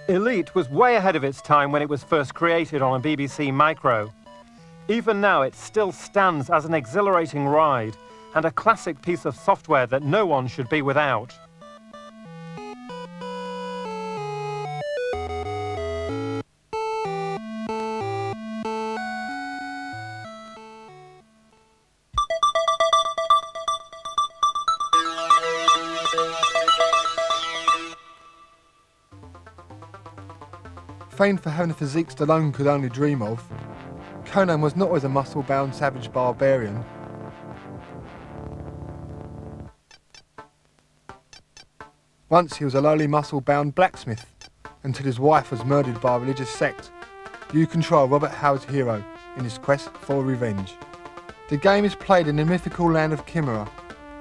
Elite was way ahead of its time when it was first created on a BBC Micro. Even now, it still stands as an exhilarating ride and a classic piece of software that no one should be without. Famed for having a physique Stallone could only dream of, Conan was not always a muscle-bound savage barbarian. Once he was a lowly muscle-bound blacksmith, until his wife was murdered by a religious sect. You control Robert Howard's hero in his quest for revenge. The game is played in the mythical land of Chimera,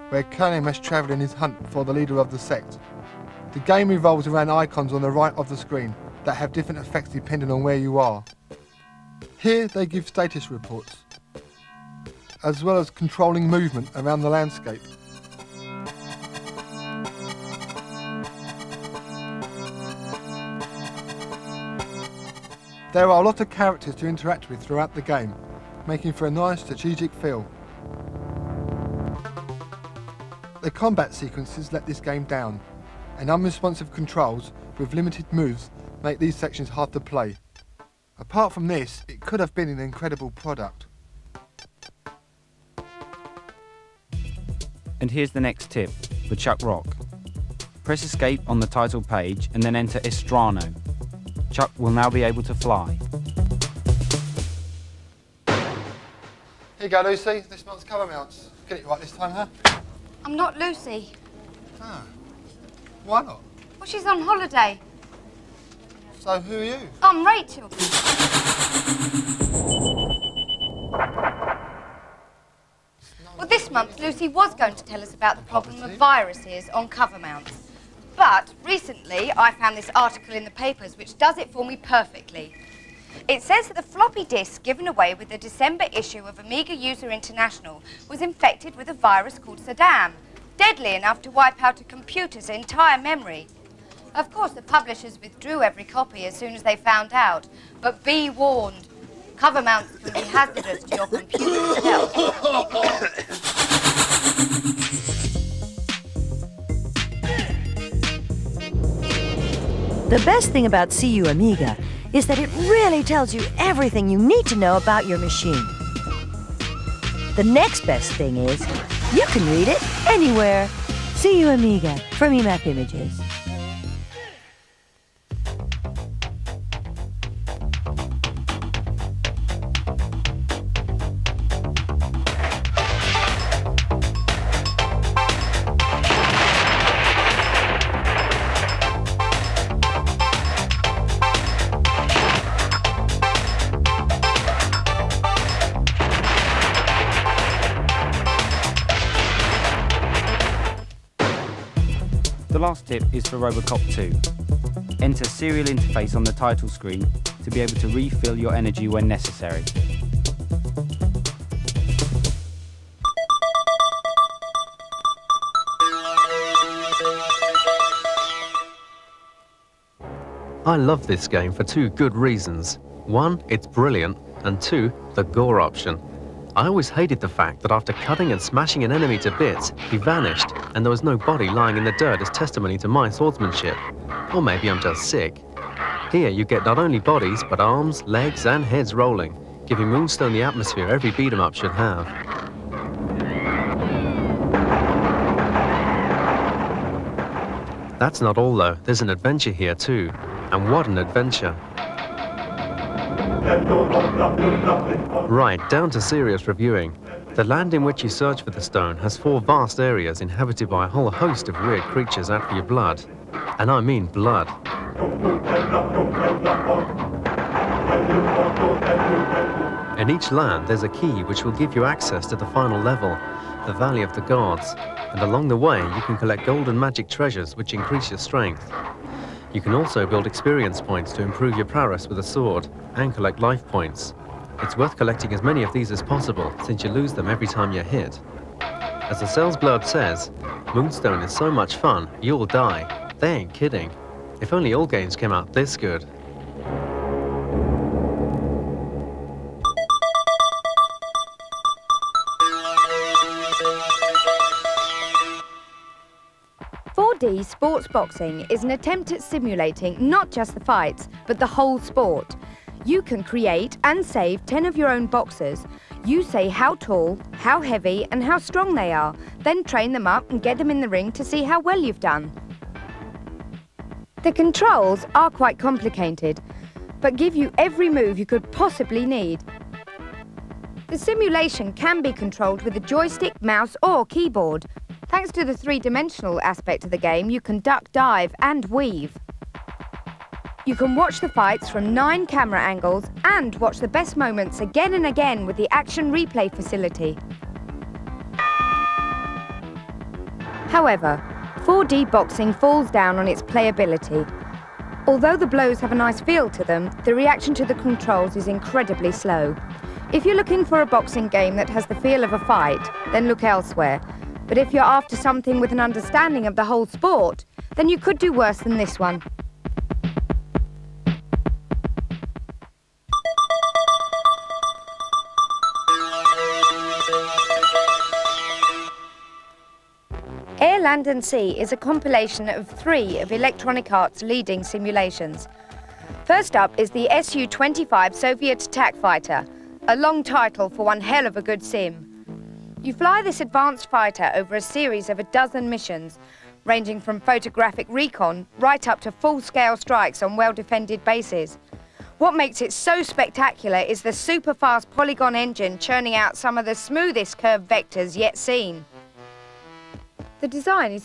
where Conan must travel in his hunt for the leader of the sect. The game revolves around icons on the right of the screen that have different effects depending on where you are. Here they give status reports, as well as controlling movement around the landscape. There are a lot of characters to interact with throughout the game, making for a nice strategic feel. The combat sequences let this game down, and unresponsive controls with limited moves make these sections hard to play. Apart from this, it could have been an incredible product. And here's the next tip for Chuck Rock. Press escape on the title page and then enter Estrano. Chuck will now be able to fly. Here you go, Lucy. This month's cover mounts. Get it right this time, huh? I'm not Lucy. Ah. Why not? Well, she's on holiday. So who are you? I'm Rachel. Well, this month, Lucy was going to tell us about the problem of viruses on cover mounts. But recently, I found this article in the papers which does it for me perfectly. It says that the floppy disk given away with the December issue of Amiga User International was infected with a virus called Saddam, deadly enough to wipe out a computer's entire memory. Of course, the publishers withdrew every copy as soon as they found out, but be warned, cover mounts can be hazardous to your computer itself. The best thing about CU Amiga is that it really tells you everything you need to know about your machine. The next best thing is you can read it anywhere. CU Amiga from Emap Images. The last tip is for Robocop 2. Enter serial interface on the title screen to be able to refill your energy when necessary. I love this game for two good reasons. One, it's brilliant, and two, the gore option. I always hated the fact that after cutting and smashing an enemy to bits, he vanished, and there was no body lying in the dirt as testimony to my swordsmanship. Or maybe I'm just sick. Here you get not only bodies, but arms, legs, and heads rolling, giving Moonstone the atmosphere every beat-em-up should have. That's not all though, there's an adventure here too. And what an adventure. Right, down to serious reviewing. The land in which you search for the stone has 4 vast areas inhabited by a whole host of weird creatures out for your blood. And I mean blood. In each land there's a key which will give you access to the final level, the Valley of the Gods. And along the way you can collect golden magic treasures which increase your strength. You can also build experience points to improve your prowess with a sword, and collect life points. It's worth collecting as many of these as possible, since you lose them every time you're hit. As the sales blurb says, Moonstone is so much fun, you'll die. They ain't kidding. If only all games came out this good. .4D Sports Boxing is an attempt at simulating not just the fights, but the whole sport. You can create and save 10 of your own boxers. You say how tall, how heavy and how strong they are, then train them up and get them in the ring to see how well you've done. The controls are quite complicated, but give you every move you could possibly need. The simulation can be controlled with a joystick, mouse or keyboard. Thanks to the three-dimensional aspect of the game, you can duck, dive and weave. You can watch the fights from 9 camera angles and watch the best moments again and again with the action replay facility. However, 4D boxing falls down on its playability. Although the blows have a nice feel to them, the reaction to the controls is incredibly slow. If you're looking for a boxing game that has the feel of a fight, then look elsewhere. But if you're after something with an understanding of the whole sport, then you could do worse than this one. Air, Land and Sea is a compilation of 3 of Electronic Arts' leading simulations. First up is the Su-25 Soviet Attack Fighter, a long title for one hell of a good sim. You fly this advanced fighter over a series of 12 missions, ranging from photographic recon right up to full-scale strikes on well-defended bases. What makes it so spectacular is the super-fast polygon engine churning out some of the smoothest curved vectors yet seen. The design is